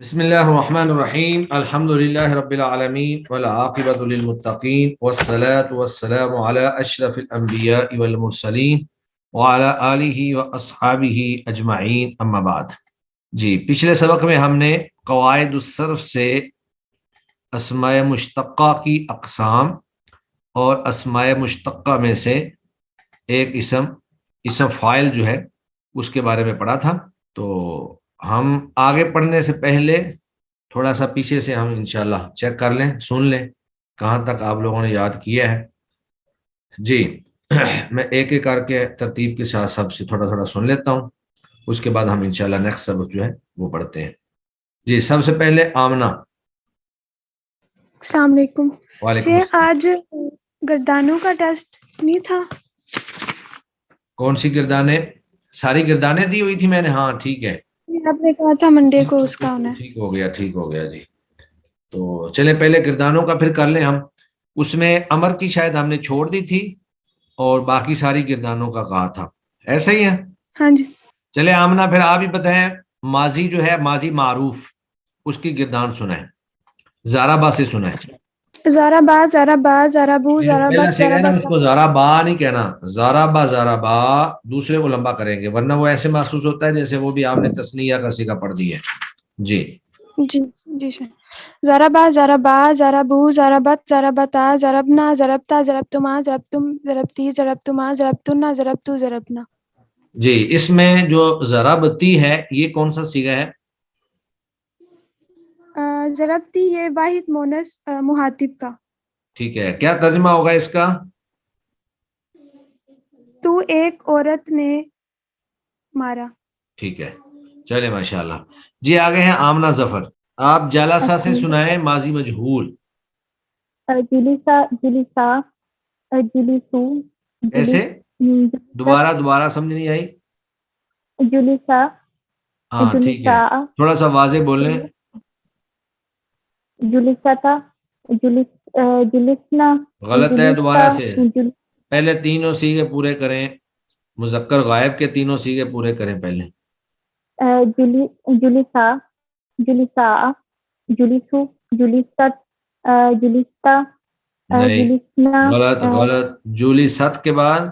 بسم اللہ الرحمن الرحیم الحمد للہ رب العالمین والعاقبۃ للمتقین والصلاة والسلام علی اشرف الانبیاء والمرسلین وعلی آلہ واصحابہ اجمعین اما بعد۔ جی پچھلے سبق میں ہم نے قواعد الصرف سے اسماء مشتقہ کی اقسام اور اسماء مشتقہ میں سے ایک اسم فاعل جو ہے اس کے بارے میں پڑھا تھا۔ تو ہم آگے پڑھنے سے پہلے تھوڑا سا پیچھے سے ہم انشاءاللہ چیک کر لیں، سن لیں کہاں تک آپ لوگوں نے یاد کیا ہے۔ جی میں ایک ایک کر کے ترتیب کے ساتھ سب سے تھوڑا تھوڑا سن لیتا ہوں، اس کے بعد ہم انشاءاللہ نیکسٹ سبق جو ہے وہ پڑھتے ہیں۔ جی سب سے پہلے آمنہ۔ السلام علیکم وعلیکم جی، السلام۔ آج گردانوں کا ٹیسٹ نہیں تھا؟ کون سی گردانیں؟ ساری گردانیں دی ہوئی تھی میں نے، ہاں ٹھیک ہے، آپ نے کہا تھا منڈے کو اس کا ہونا ہے۔ ٹھیک ہو گیا ٹھیک ہو گیا جی۔ تو چلیں پہلے گردانوں کا پھر کر لیں ہم۔ اس میں امر کی شاید ہم نے چھوڑ دی تھی اور باقی ساری گردانوں کا کہا تھا، ایسا ہی ہے؟ ہاں جی۔ چلے آمنہ پھر آپ ہی بتائیں، ماضی جو ہے ماضی معروف اس کی گردان سنائیں، زارابا سے سنائیں۔ زارا با زارا با زارا بو زارا پہلا بت سیکھا زارا ہے نا، بت۔ اس کو زارابا نہیں کہنا، زارابا دوسرے کو لمبا کریں گے، ورنہ وہ ایسے محسوس ہوتا ہے جیسے وہ بھی آپ نے تثنیہ کا سیکھا پڑھ دی ہے۔ جی جی جی سر۔ زارا با زارا با زارا بو زارا بت زارا بتا زربنا زربتا زربتما زربتم زربتی زربتما زربتنا زربتو زربنا۔ جی اس میں جو ضربتی ہے یہ کون سا صیغہ ہے؟ زربتی یہ واحد مونس مخاطب کا۔ ٹھیک ہے، کیا ترجمہ ہوگا اس کا؟ تو ایک عورت نے مارا۔ ٹھیک ہے چلے ماشاءاللہ۔ جی آگے ہیں آمنہ ظفر، آپ جلسہ سے سنائیں ماضی مجہول۔ جلسہ جلسہ جلسو ایسے دوبارہ سمجھ نہیں آئی؟ جلسہ ہاں ٹھیک ہے، تھوڑا سا واضح بولیں۔ جلستا جلسنا غلط ہے، دوبارہ سے پہلے تینوں سیغے پورے کریں، مذکر غائب کے تینوں سیغے پورے کریں پہلے۔ جلسا جلسا جلسو جلست جلستا نہیں جلسنا غلط، جولی ست کے بعد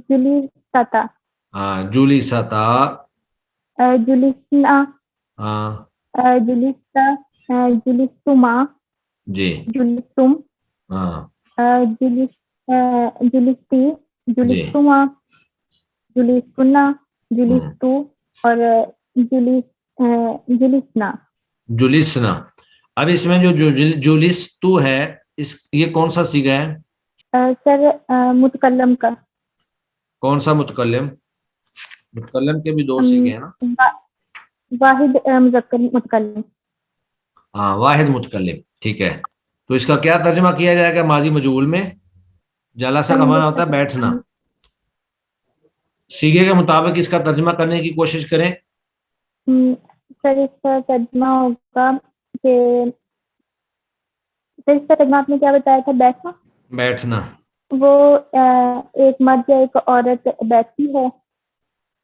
جلستا ہاں جولی ستا، جلسنا ہاں جلستا جلستما جی جلستم ہاں جلستی جلستما جلسنا جلستو اور جلسنا۔ جلسنا۔ اب اس میں جو جلستو ہے یہ کون سا صیغہ ہے؟ سر متکلم کا۔ کون سا متکلم؟ متکلم کے بھی دو صیغے ہیں نا؟ واحد مذکر متکلم۔ ہاں واحد متکلم، ٹھیک ہے۔ تو اس کا کیا ترجمہ کیا جائے گا ماضی مجہول میں؟ جلسہ کا معنی ہوتا ہے بیٹھنا، صیغے کے مطابق اس کا ترجمہ کرنے کی کوشش کریں۔ سر اس کا ترجمہ ہوگا کہ سر اس کا ترجمہ آپ نے کیا بتایا تھا؟ بیٹھنا۔ بیٹھنا وہ ایک مرد یا ایک عورت بیٹھتی ہے۔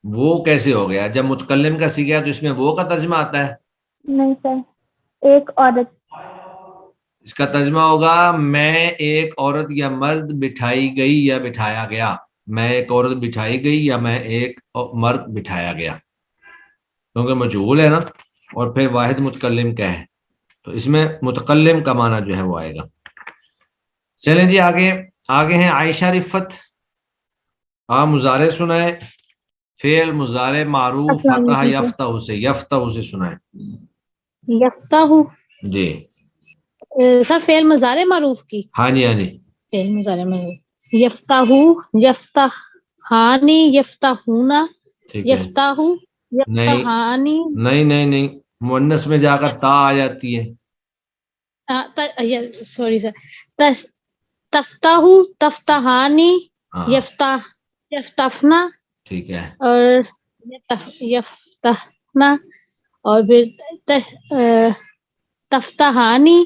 وہ کیسے ہو گیا؟ جب متکلم کا صیغہ ہے تو اس میں وہ کا ترجمہ آتا ہے؟ نہیں سر، ایک عورت۔ اس کا ترجمہ ہوگا میں ایک عورت یا مرد بٹھائی گئی یا بٹھایا گیا، میں ایک عورت بٹھائی گئی یا میں ایک مرد بٹھایا گیا، کیونکہ مجہول ہے نا اور پھر واحد متکلم کا ہے تو اس میں متکلم کا معنی جو ہے وہ آئے گا۔ چلیں جی آگے ہیں عائشہ رفت، آپ مضارع سنائیں، فعل مضارع معروف فتح یفتح سے سنائیں۔ یفتح جی سر فعل مضارع معروف کی؟ ہاں جی ہاں جی فعل مضارع معروف، یفتح یفتحانی یفتحونا ٹھیک ہے۔ یفتح نہیں یفتحانی نہیں نہیں نہیں، مؤنث میں جا کر تا آ جاتی ہے۔ سوری سر، تفتح تفتحانی ہاں یفتح یفتفنا ٹھیک ہے، اور یفتحنا اور پھر تفتحانی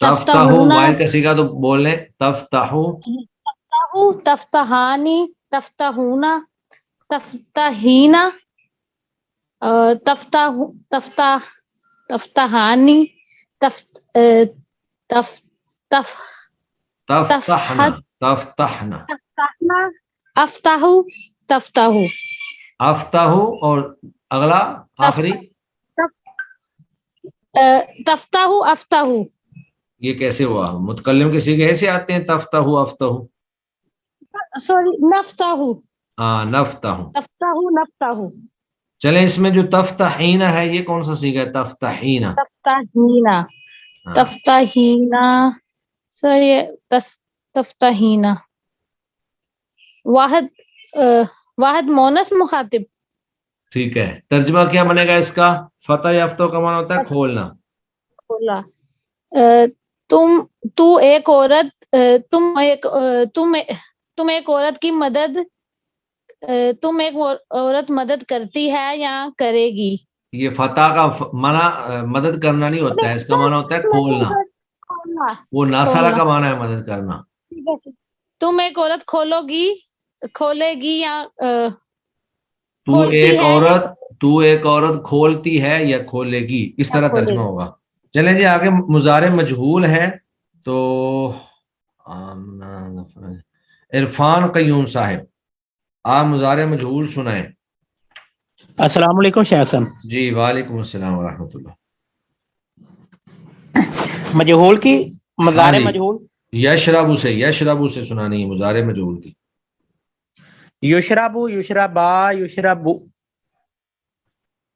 تفتح تفتحونا واحد کا صیغہ تو بول لیں، تفتح تفتحانی تفتحونا تفتحینا اور تفتح تفتحانی تفتحنا تفتحنا افتحو تفتحو افتح اور اگلا آخری تفتحو افتحو یہ کیسے ہوا؟ متکلم کے صیغے ایسے آتے ہیں تفتح افتح. سوری نفتحو ہاں نفتح. تفتحو نفتحو چلیں اس میں جو تفتحین ہے یہ کون سا صیغہ ہے؟ تفتحین. تفتحینا ہاں تفتحینا سوری تفتحینا واحد مونس مخاطب. ٹھیک ہے. ترجمہ کیا بنے گا اس کا؟ فتح یافتہ کا معنی ہوتا ہے کھولنا. کھولا. تو ایک عورت تم ایک عورت کی مدد تم ایک عورت مدد کرتی ہے یا کرے گی. یہ فتح کا معنی مدد کرنا نہیں ہوتا ہے، اس کا معنی ہوتا ہے کھولنا. وہ ناصرہ کا معنی ہے مدد کرنا. تم ایک عورت کھولے گی یا تو ایک عورت کھولتی ہے یا کھولے گی، اس طرح ترجمہ ہوگا. چلیں جی آگے مضارع مجہول ہے. تو عرفان قیوم صاحب آپ مضارع مجہول سنائیں. السلام علیکم شیخ صاحب. جی وعلیکم السلام ورحمۃ اللہ. مجہول کی مضارع جی. مجہول یشربو سے سنانی ہے مضارع مجہول کی. یشربو یشربا یشربو.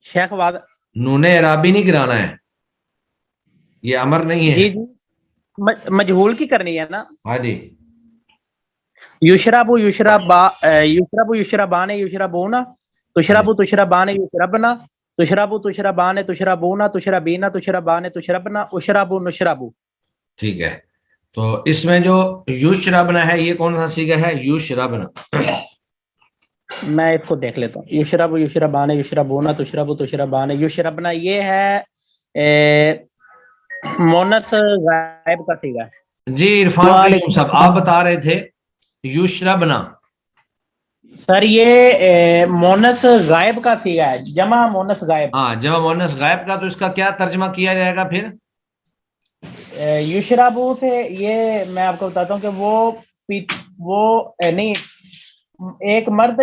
شیخ واد نون اعرابی نہیں گرانا ہے، یہ امر نہیں ہے. جی مجہول کی کرنی ہے نا. ہاں جی. یشربو یشربا یشربو یشربان یشربونا تشربو تشربان یشربنا تشربو تشربان تشربونا تشربینا تشربان تشربنا اشربو نشربو. ٹھیک ہے. تو اس میں جو یشربنا ہے یہ کون سا صیغہ ہے؟ یشربنا. میں اس کو دیکھ لیتا ہوں. یشربو یشربان یشربونا تشربو تشربان یشربنا یہ ہے مونث غائب کا صیغہ. جی عرفان قیوم صاحب آپ بتا رہے تھے یشربنا. سر یہ مونث غائب کا صیغہ ہے، جمع مونث غائب. ہاں جمع مونث غائب کا. تو اس کا کیا ترجمہ کیا جائے گا پھر؟ یشربو سے یہ میں آپ کو بتاتا ہوں کہ وہ نہیں ایک مرد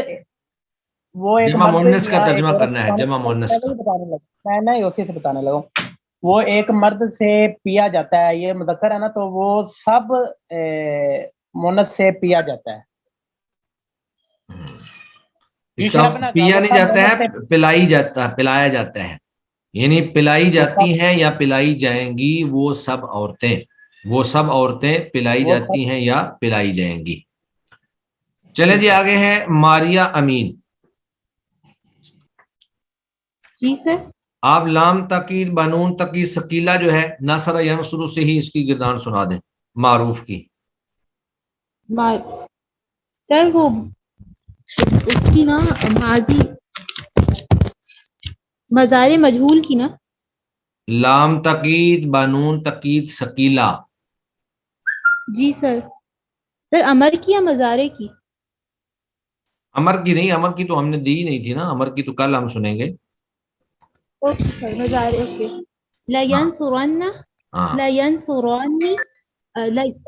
جمع مونث کا ترجمہ کرنا ہے. جمع مونث کا میں نہیں اسی سے بتانے لگا. وہ ایک مرد سے پیا جاتا ہے، یہ مذکر ہے نا، تو وہ سب مونث سے پیا جاتا ہے. اس کا پیا نہیں جاتا ہے، پلایا جاتا ہے. یعنی پلائی جاتی ہیں یا پلائی جائیں گی وہ سب عورتیں پلائی جاتی ہیں یا پلائی جائیں گی. چلیں جی آگے ہے ماریا امین. جی سر. آپ لام تاکید بنون تاکید ثقیلہ جو ہے نصر ینصر سے ہی اس کی گردان سنا دیں معروف کی. سر وہ اس کی نا ماضی مضارع مجہول کی نا. لام تاکید بنون تاکید ثقیلہ. جی سر. سر امر کی یا مضارع کی؟ امر کی نہیں، امر کی تو ہم نے دی نہیں تھی نا، امر کی تو کل ہم سنیں گے. اوکے سر مضارع. اوکے. لینصرن لینصرانی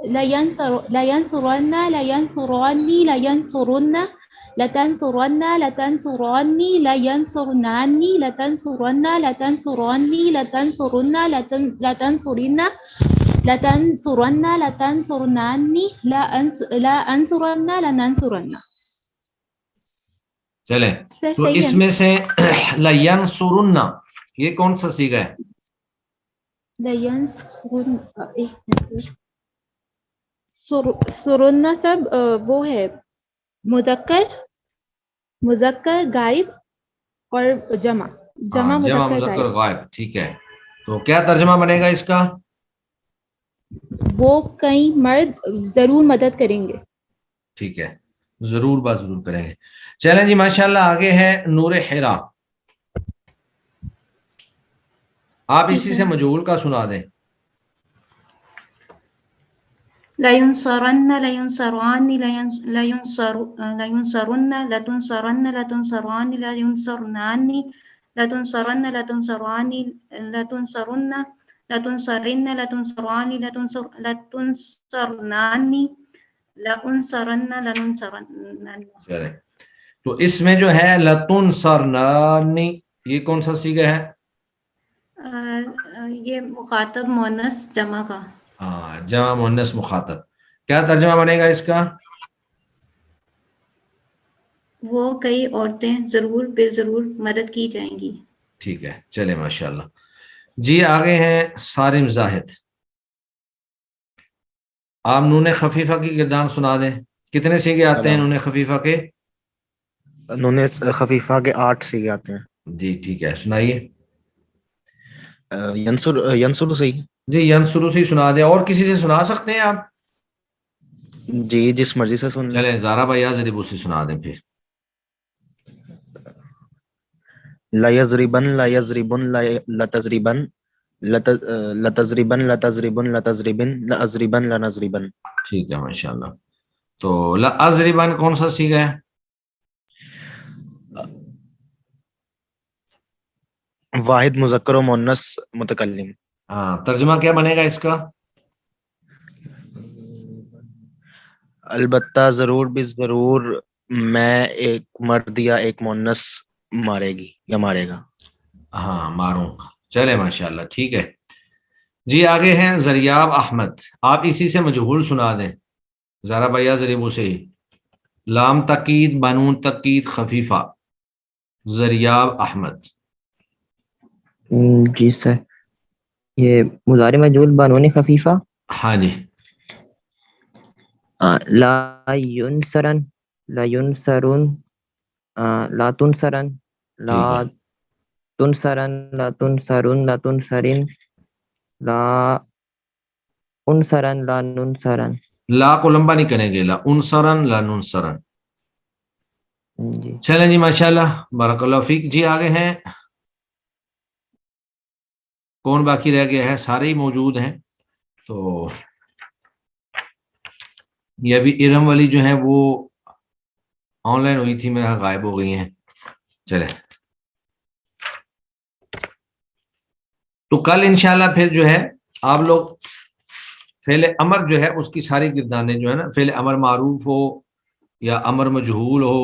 لینصرن لینصرانی لینصرن لتنصرن لتنصرانی لینصرنانی لتنصرن لتنصرانی لتنصرن لتنصرن لتنصرن لتنصرنانی لانصرن لننصرن. چلیں تو اس میں سے لینصرن یہ کون سا صیغہ ہے؟ سرن سب وہ ہے مذکر غائب اور جمع مذکر غائب. ٹھیک ہے. تو کیا ترجمہ بنے گا اس کا؟ وہ کئی مرد ضرور مدد کریں گے. ٹھیک ہے، ضرور ضرور کریں گے. چلیں جی ماشاءاللہ آگے ہے نور حرا. آپ اسی سے مجہول کا سنا دیں. لینصرن لینصران لینصرن لتنصرن لتنصران لینصرنان لتنصرن لتنصران لتنصرن لتنصرن لتنصران لتنصرنان لأنصرن لننصرن. چلیں، تو اس میں جو ہے لتنصرنانی، یہ کون سا صیغہ ہے؟ یہ مخاطب مؤنث جمع کا. ہاں، جمع مؤنث مخاطب. کیا ترجمہ بنے گا اس کا؟ وہ کئی عورتیں ضرور بے ضرور مدد کی جائیں گی. ٹھیک ہے، چلے ماشاءاللہ. جی آگے ہیں صارم زاہد. آپ نون خفیفہ کی گردان سنا دیں. کتنے صیغے آتے ہیں نون خفیفہ کے؟ نون خفیفہ کے 8 صیغے آتے ہیں. جی ٹھیک ہے، سنائیے. ینصر صحیح. جی ینصرو سے سنا دیں، اور کسی سے سنا سکتے ہیں آپ؟ جی جس مرضی سے سن لیں. چلیں زارا بھائی ضریب سے سنا دیں پھر. لا یضربن لا یضربن لا تضربن لتضربن لتضربن لتضربن لأضربن لنضربن. ٹھیک ہے ماشاءاللہ. تو لأضربن کون سا صیغہ ہے؟ واحد مذکر و مؤنث متکلم. ہاں، ترجمہ کیا بنے گا اس کا؟ البتہ ضرور بھی ضرور میں ایک مرد یا ایک مؤنث مارے گی یا مارے گا. ہاں، ماروں گا. چلے ماشاءاللہ، ٹھیک ہے. جی آگے ہیں زریاب احمد. آپ اسی سے مجہول سنا دیں. زارا بھیا ضریبو سے ہی. لام تقید بنون تقید خفیفہ. زریاب احمد. جی سر، یہ مضارع مجہول بنون خفیفہ. ہاں جی. لا ینصرن لا ینصرون لا تنصرن لا ٹھیک ہے. تنصرن لا تنصرن لا تنصرن لا انصرن لا ننصرن. لا کو لمبا نہیں کریں گے. لا انصرن لا ننصرن. جی چلیں جی ماشاءاللہ، بارک اللہ فیک. جی آگے ہیں، کون باقی رہ گیا ہے؟ سارے ہی موجود ہیں. تو یہ ابھی ارم والی جو ہے وہ آن لائن ہوئی تھی، میرا غائب ہو گئی ہیں. چلیں، تو کل انشاءاللہ پھر جو ہے آپ لوگ فعل امر جو ہے اس کی ساری گردانیں جو ہے نا، فعل امر معروف ہو یا امر مجہول ہو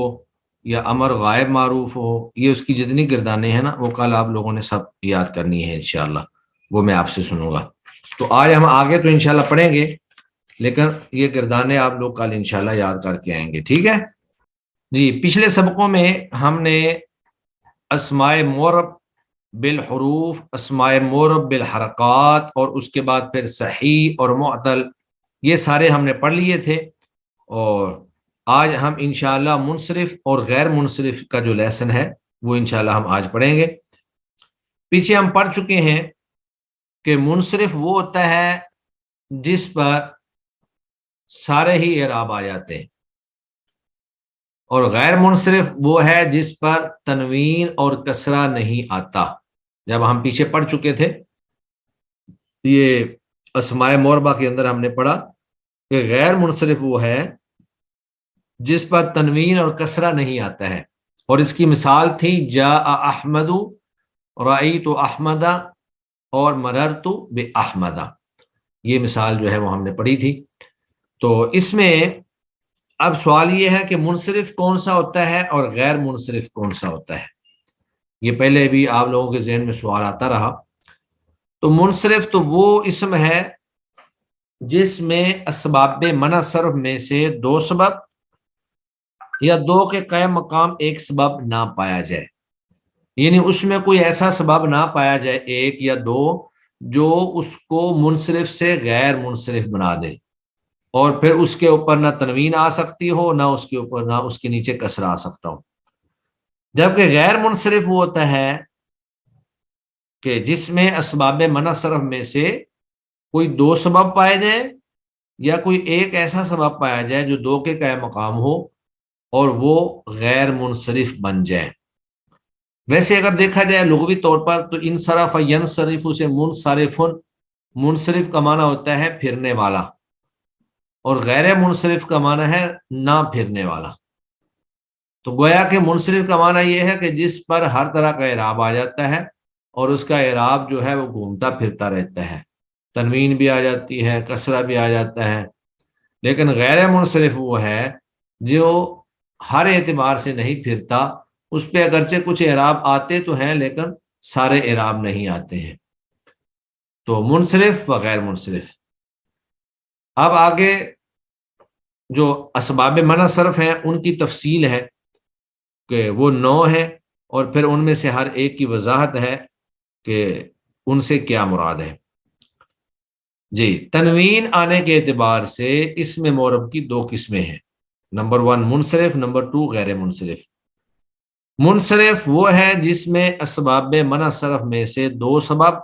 یا امر غائب معروف ہو، یہ اس کی جتنی گردانیں ہیں نا وہ کل آپ لوگوں نے سب یاد کرنی ہے انشاءاللہ. وہ میں آپ سے سنوں گا. تو آج ہم آگے تو انشاءاللہ پڑھیں گے، لیکن یہ گردانیں آپ لوگ کل انشاءاللہ یاد کر کے آئیں گے. ٹھیک ہے جی. پچھلے سبقوں میں ہم نے اسماء معرب بالحروف، اسماء معرب بالحرکات، اور اس کے بعد پھر صحیح اور معطل، یہ سارے ہم نے پڑھ لیے تھے. اور آج ہم انشاءاللہ منصرف اور غیر منصرف کا جو لیسن ہے وہ انشاءاللہ ہم آج پڑھیں گے. پیچھے ہم پڑھ چکے ہیں کہ منصرف وہ ہوتا ہے جس پر سارے ہی اعراب آ جاتے ہیں، اور غیر منصرف وہ ہے جس پر تنوین اور کسرہ نہیں آتا. جب ہم پیچھے پڑھ چکے تھے یہ اسماء معربہ کے اندر ہم نے پڑھا کہ غیر منصرف وہ ہے جس پر تنوین اور کسرہ نہیں آتا ہے، اور اس کی مثال تھی جاء احمد، رأیت احمد اور مررت باحمد. یہ مثال جو ہے وہ ہم نے پڑھی تھی. تو اس میں اب سوال یہ ہے کہ منصرف کون سا ہوتا ہے اور غیر منصرف کون سا ہوتا ہے. یہ پہلے بھی آپ لوگوں کے ذہن میں سوال آتا رہا. تو منصرف تو وہ اسم ہے جس میں اسباب منع صرف میں سے 2 سبب یا 2 کے قائم مقام ایک سبب نہ پایا جائے. یعنی اس میں کوئی ایسا سبب نہ پایا جائے 1 یا 2 جو اس کو منصرف سے غیر منصرف بنا دے، اور پھر اس کے اوپر نہ تنوین آ سکتی ہو، نہ اس کے اوپر نہ اس کے نیچے کسرہ آ سکتا ہو. جبکہ غیر منصرف وہ ہوتا ہے کہ جس میں اسباب منع صرف میں سے کوئی 2 سبب پائے جائے یا کوئی ایک ایسا سبب پایا جائے جو 2 کے قائم مقام ہو اور وہ غیر منصرف بن جائے. ویسے اگر دیکھا جائے لغوی طور پر تو انصرف ینصرف سے منصرف کا معنی ہوتا ہے پھرنے والا، اور غیر منصرف کا معنی ہے نہ پھرنے والا. تو تو گویا کہ منصرف کا معنی یہ ہے کہ جس پر ہر طرح کا اعراب آ جاتا ہے اور اس کا اعراب جو ہے وہ گھومتا پھرتا رہتا ہے، تنوین بھی آ جاتی ہے، کسرہ بھی آ جاتا ہے. لیکن غیر منصرف وہ ہے جو ہر اعتبار سے نہیں پھرتا، اس پہ اگرچہ کچھ اعراب آتے تو ہیں لیکن سارے اعراب نہیں آتے ہیں. تو منصرف و غیر منصرف. اب آگے جو اسباب منع صرف ہیں ان کی تفصیل ہے کہ وہ 9 ہیں، اور پھر ان میں سے ہر ایک کی وضاحت ہے کہ ان سے کیا مراد ہے. جی، تنوین آنے کے اعتبار سے اسم معرب کی 2 قسمیں ہیں. نمبر 1 منصرف، نمبر 2 غیر منصرف. منصرف وہ ہے جس میں اسباب منع صرف میں سے 2 سبب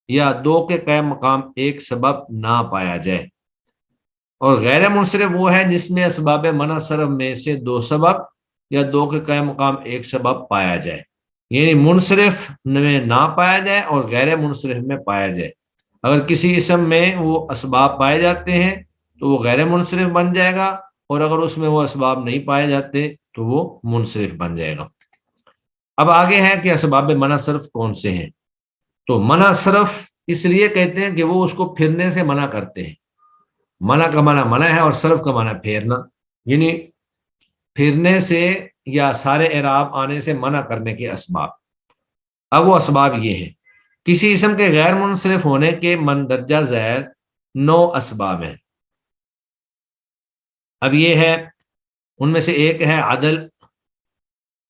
یا 2 کے قائم مقام 1 سبب نہ پایا جائے، اور غیر منصرف وہ ہے جس میں اسباب منع صرف میں سے 2 سبب یا 2 کے قائم مقام 1 سبب پایا جائے. یعنی منصرف میں نہ پایا جائے اور غیر منصرف میں پایا جائے. اگر کسی اسم میں وہ اسباب پائے جاتے ہیں تو وہ غیر منصرف بن جائے گا، اور اگر اس میں وہ اسباب نہیں پائے جاتے تو وہ منصرف بن جائے گا. اب آگے ہے کہ اسباب منع صرف کون سے ہیں. تو منع صرف اس لیے کہتے ہیں کہ وہ اس کو پھرنے سے منع کرتے ہیں. منع کا معنی منع ہے اور صرف کا معنی پھیرنا، یعنی پھرنے سے یا سارے اعراب آنے سے منع کرنے کے اسباب. اب وہ اسباب یہ ہیں. کسی اسم کے غیر منصرف ہونے کے مندرجہ ذیل 9 اسباب ہیں. اب یہ ہے، ان میں سے ایک ہے عدل،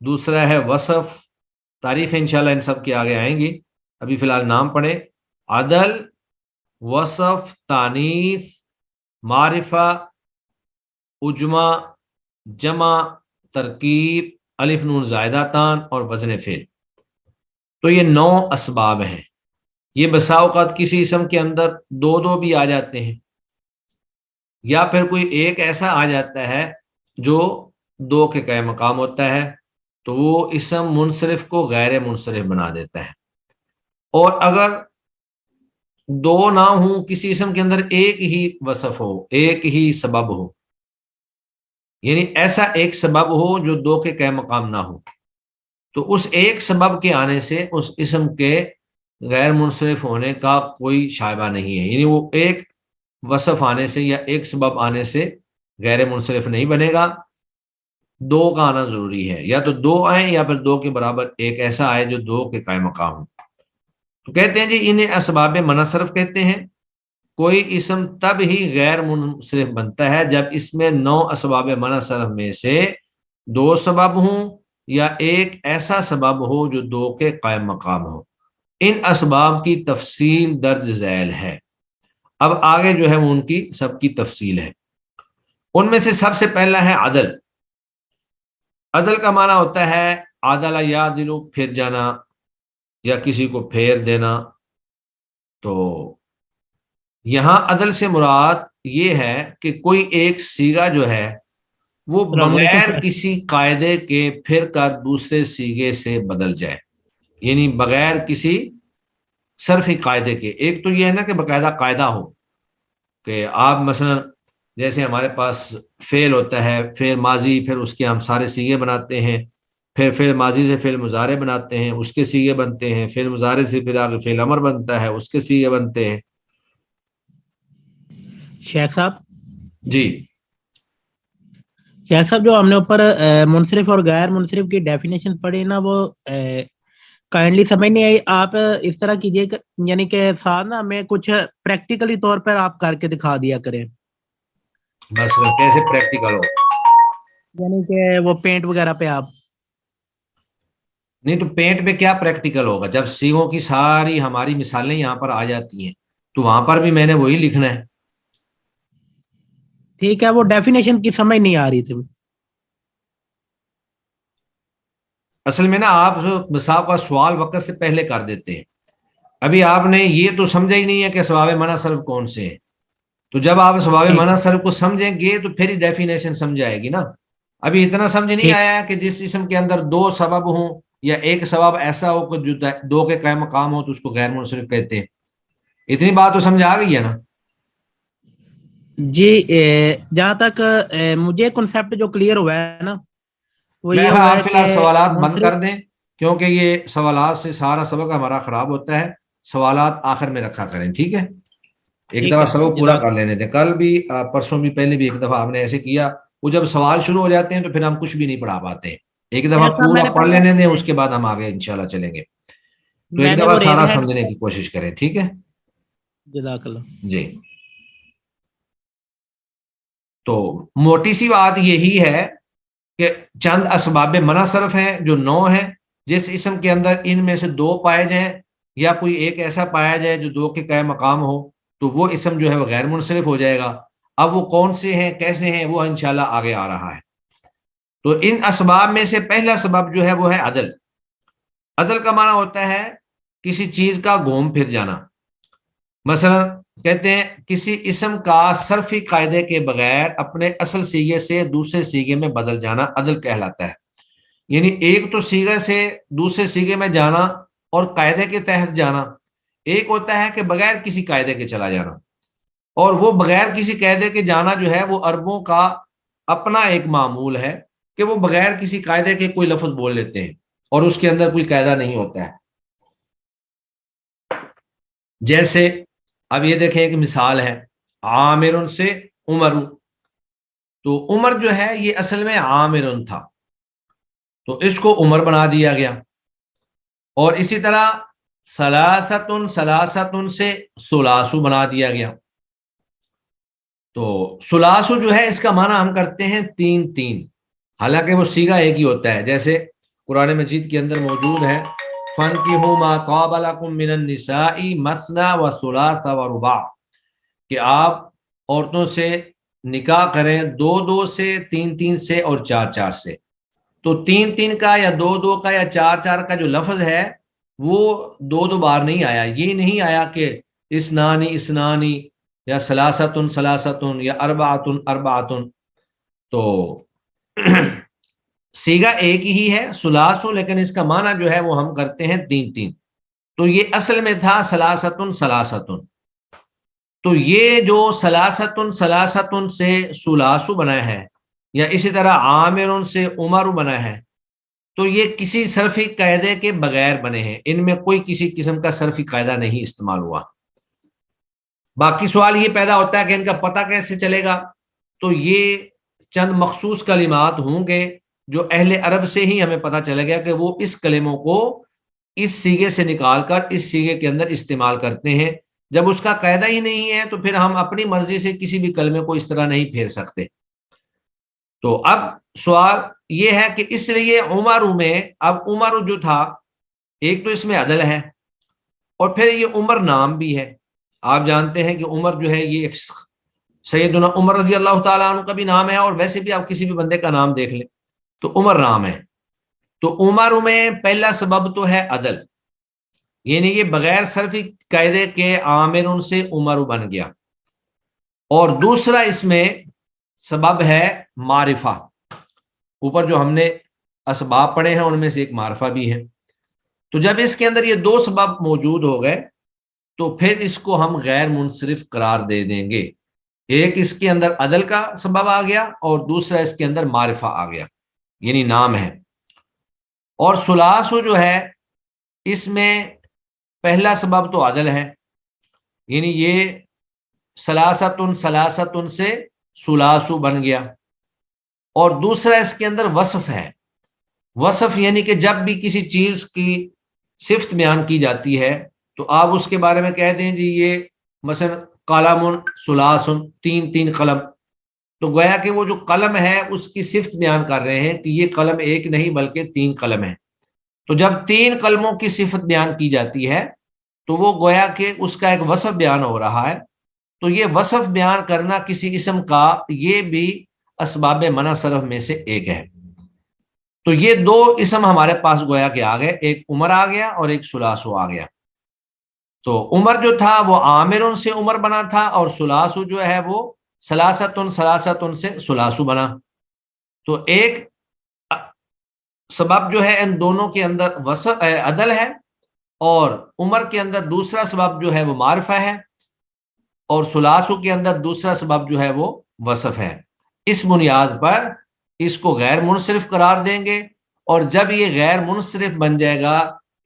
دوسرا ہے وصف، تعریف انشاءاللہ ان سب کے آگے آئیں گی، ابھی فی الحال نام پڑھیں. عدل، وصف، تانیث، معرفہ، اجمع، جمع، ترکیب، الف نون زائدہ تان اور وزن فعل. تو یہ 9 اسباب ہیں. یہ بسا اوقات کسی اسم کے اندر 2 بھی آ جاتے ہیں، یا پھر کوئی ایک ایسا آ جاتا ہے جو 2 کے قائم مقام ہوتا ہے، تو وہ اسم منصرف کو غیر منصرف بنا دیتا ہے. اور اگر 2 نہ ہوں، کسی اسم کے اندر ایک ہی وصف ہو، ایک ہی سبب ہو، یعنی ایسا ایک سبب ہو جو 2 کے قائم مقام نہ ہو، تو اس ایک سبب کے آنے سے اس اسم کے غیر منصرف ہونے کا کوئی شائبہ نہیں ہے. یعنی وہ ایک وصف آنے سے یا ایک سبب آنے سے غیر منصرف نہیں بنے گا، 2 کا آنا ضروری ہے. یا تو 2 آئیں یا پھر 2 کے برابر ایک ایسا آئے جو 2 کے قائم مقام ہو. تو کہتے ہیں جی انہیں اسباب منع صرف کہتے ہیں. کوئی اسم تب ہی غیر منصرف بنتا ہے جب اس میں 9 اسباب منع صرف میں سے 2 سبب ہوں یا ایک ایسا سبب ہو جو 2 کے قائم مقام ہو. ان اسباب کی تفصیل درج ذیل ہے. اب آگے جو ہے وہ ان کی سب کی تفصیل ہے. ان میں سے سب سے پہلا ہے عدل. عدل کا معنی ہوتا ہے عدل یعدل، پھر جانا یا کسی کو پھیر دینا. تو یہاں عدل سے مراد یہ ہے کہ کوئی ایک صیغہ جو ہے وہ بغیر کسی قاعدے کے پھر کر دوسرے صیغے سے بدل جائے، یعنی بغیر کسی صرفی قاعدے کے. ایک تو یہ ہے نا کہ باقاعدہ قاعدہ ہو کہ آپ مثلا جیسے ہمارے پاس فعل ہوتا ہے، فعل ماضی، پھر اس کے ہم سارے صیغے بناتے ہیں، پھر فعل ماضی سے فعل مضارع بناتے ہیں، اس کے صیغے بنتے ہیں، فعل مضارع سے پھر آگے فعل امر بنتا ہے، اس کے صیغے بنتے ہیں. شیخ صاحب جی شیخ صاحب، جو ہم نے اوپر منصرف اور غیر منصرف کی ڈیفینیشن پڑھی نا، وہ کائنڈلی سمجھ نہیں آئی. آپ اس طرح کیجیے، یعنی کہ ساتھ نا ہمیں کچھ پریکٹیکلی طور پر آپ کر کے دکھا دیا کریں. بس کیسے پریکٹیکل ہو؟ یعنی کہ وہ پینٹ وغیرہ پہ آپ نہیں تو پینٹ پہ کیا پریکٹیکل ہوگا جب سیغوں کی ساری ہماری مثالیں یہاں پر آ جاتی ہیں، تو وہاں پر بھی میں نے وہی لکھنا ہے. ٹھیک ہے، وہ ڈیفینیشن کی سمجھ نہیں آ رہی تھی. اصل میں نا آپ بسا کا سوال وقت سے پہلے کر دیتے ہیں. ابھی آپ نے یہ تو سمجھا ہی نہیں ہے کہ اسباب منع صرف کون سے ہیں. تو جب آپ اسباب منع صرف کو سمجھیں گے تو پھر ہی ڈیفینیشن سمجھ آئے گی نا. ابھی اتنا سمجھ نہیں آیا کہ جس اسم کے اندر 2 سبب ہوں یا ایک سبب ایسا ہو کہ جو 2 کے قائم مقام ہو تو اس کو غیر منصرف کہتے ہیں. اتنی بات تو سمجھ آ گئی ہے نا؟ جی جہاں تک مجھے کنسیپٹ جو کلیئر ہوا ہے نا، وہ میں یہ کہا ہوا آپ ہے فی الحال کہ سوالات بند منصرف کر دیں، کیونکہ یہ سوالات سے سارا سبق ہمارا خراب ہوتا ہے، سوالات آخر میں رکھا کریں، ٹھیک ہے؟ ایک ٹھیک دفعہ ہے سبق پورا جزاک کر لینے دیں، کل بھی پرسوں بھی پہلے بھی ایک دفعہ ہم نے ایسے کیا، وہ جب سوال شروع ہو جاتے ہیں تو پھر ہم کچھ بھی نہیں پڑھا پاتے ہیں، ایک دفعہ ڈاکٹر صاحب میں پورا نے پڑھ پڑھا لینے دیں، اس کے بعد ہم آگے انشاءاللہ چلیں گے، تو میں ایک نے دفعہ وہ ریز سارا ہینڈ سمجھنے کی کوشش کریں، ٹھیک ہے جزاک اللہ جی۔ تو موٹی سی بات یہی ہے کہ چند اسباب منع صرف ہیں جو 9 ہیں، جس اسم کے اندر ان میں سے 2 پائے جائیں یا کوئی ایک ایسا پایا جائے جو 2 کے قائم مقام ہو تو وہ اسم جو ہے وہ غیر منصرف ہو جائے گا۔ اب وہ کون سے ہیں، کیسے ہیں، وہ انشاءاللہ آگے آ رہا ہے۔ تو ان اسباب میں سے پہلا سبب جو ہے وہ ہے عدل۔ عدل کا معنی ہوتا ہے کسی چیز کا گھوم پھر جانا، مثلا کہتے ہیں کسی اسم کا صرفی قاعدے کے بغیر اپنے اصل سیغے سے دوسرے سیغے میں بدل جانا عدل کہلاتا ہے، یعنی ایک تو سیغے سے دوسرے سیغے میں جانا اور قاعدے کے تحت جانا، ایک ہوتا ہے کہ بغیر کسی قاعدے کے چلا جانا، اور وہ بغیر کسی قاعدے کے جانا جو ہے وہ عربوں کا اپنا ایک معمول ہے کہ وہ بغیر کسی قاعدے کے کوئی لفظ بول لیتے ہیں اور اس کے اندر کوئی قاعدہ نہیں ہوتا ہے۔ جیسے اب یہ دیکھیں ایک مثال ہے، عامر سے عمر، تو عمر جو ہے یہ اصل میں عامر تھا تو اس کو عمر بنا دیا گیا، اور اسی طرح سلاستن سے سلاسو بنا دیا گیا۔ تو سلاسو جو ہے اس کا معنی ہم کرتے ہیں 3 حالانکہ وہ صیغہ ایک ہی ہوتا ہے، جیسے قرآن مجید کے اندر موجود ہے فَانْكِحُوا مَا طَابَ لَكُم مِّنَ النِّسَاءِ مَثْنَىٰ وَثُلَاثَ وَرُبَاعَ، کہ آپ عورتوں سے نکاح کریں 2 سے، 3 سے اور 4 سے۔ تو 3 کا یا 2 کا یا 4 کا جو لفظ ہے وہ 2 بار نہیں آیا، یہ نہیں آیا کہ اسنانی یا سلاستن یا اربعتن، تو سیغہ ایک ہی ہے سلاسو، لیکن اس کا معنی جو ہے وہ ہم کرتے ہیں 3۔ تو یہ اصل میں تھا سلاستن، تو یہ جو سلاستن سے سلاسو بنا ہے، یا اسی طرح عامر سے عمر بنا ہے، تو یہ کسی صرفی قاعدے کے بغیر بنے ہیں، ان میں کوئی کسی قسم کا صرفی قاعدہ نہیں استعمال ہوا۔ باقی سوال یہ پیدا ہوتا ہے کہ ان کا پتہ کیسے چلے گا، تو یہ چند مخصوص کلمات ہوں گے جو اہل عرب سے ہی ہمیں پتہ چلے گا کہ وہ اس کلموں کو اس سیغے سے نکال کر اس سیغے کے اندر استعمال کرتے ہیں۔ جب اس کا قاعدہ ہی نہیں ہے تو پھر ہم اپنی مرضی سے کسی بھی کلمے کو اس طرح نہیں پھیر سکتے۔ تو اب سوال یہ ہے کہ اس لیے عمر میں، اب عمر جو تھا ایک تو اس میں عدل ہے، اور پھر یہ عمر نام بھی ہے۔ آپ جانتے ہیں کہ عمر جو ہے یہ ایک سیدنا عمر رضی اللہ تعالیٰ عنہ کا بھی نام ہے، اور ویسے بھی آپ کسی بھی بندے کا نام دیکھ لیں تو عمر نام ہے۔ تو عمر میں پہلا سبب تو ہے عدل، یعنی یہ بغیر صرفی قاعدے کے عامر سے عمر بن گیا، اور دوسرا اس میں سبب ہے معرفہ، اوپر جو ہم نے اسباب پڑھے ہیں ان میں سے ایک معرفہ بھی ہے۔ تو جب اس کے اندر یہ 2 سبب موجود ہو گئے تو پھر اس کو ہم غیر منصرف قرار دے دیں گے، ایک اس کے اندر عدل کا سبب آ گیا اور دوسرا اس کے اندر معرفہ آ گیا، یعنی نام ہے۔ اور سلاسو جو ہے اس میں پہلا سبب تو عدل ہے، یعنی یہ سلاستن سے سلاسو بن گیا، اور دوسرا اس کے اندر وصف ہے، وصف یعنی کہ جب بھی کسی چیز کی صفت بیان کی جاتی ہے تو آپ اس کے بارے میں کہہ دیں جی یہ مثلا قلم سلاسن، 3 قلم، تو گویا کہ وہ جو قلم ہے اس کی صفت بیان کر رہے ہیں کہ یہ قلم ایک نہیں بلکہ 3 قلم ہے۔ تو جب 3 قلموں کی صفت بیان کی جاتی ہے تو وہ گویا کہ اس کا ایک وصف بیان ہو رہا ہے، تو یہ وصف بیان کرنا کسی اسم کا یہ بھی اسباب منع صرف میں سے ایک ہے۔ تو یہ 2 اسم ہمارے پاس گویا کہ آ گئے، ایک عمر آ گیا اور ایک سلاسو آ گیا۔ تو عمر جو تھا وہ عامر سے عمر بنا تھا، اور سلاسو جو ہے وہ سلاستن سے سلاسو بنا۔ تو ایک سبب جو ہے ان دونوں کے اندر وصف عدل ہے، اور عمر کے اندر دوسرا سبب جو ہے وہ معرفہ ہے، اور سلاسو کے اندر دوسرا سبب جو ہے وہ وصف ہے۔ اس بنیاد پر اس کو غیر منصرف قرار دیں گے، اور جب یہ غیر منصرف بن جائے گا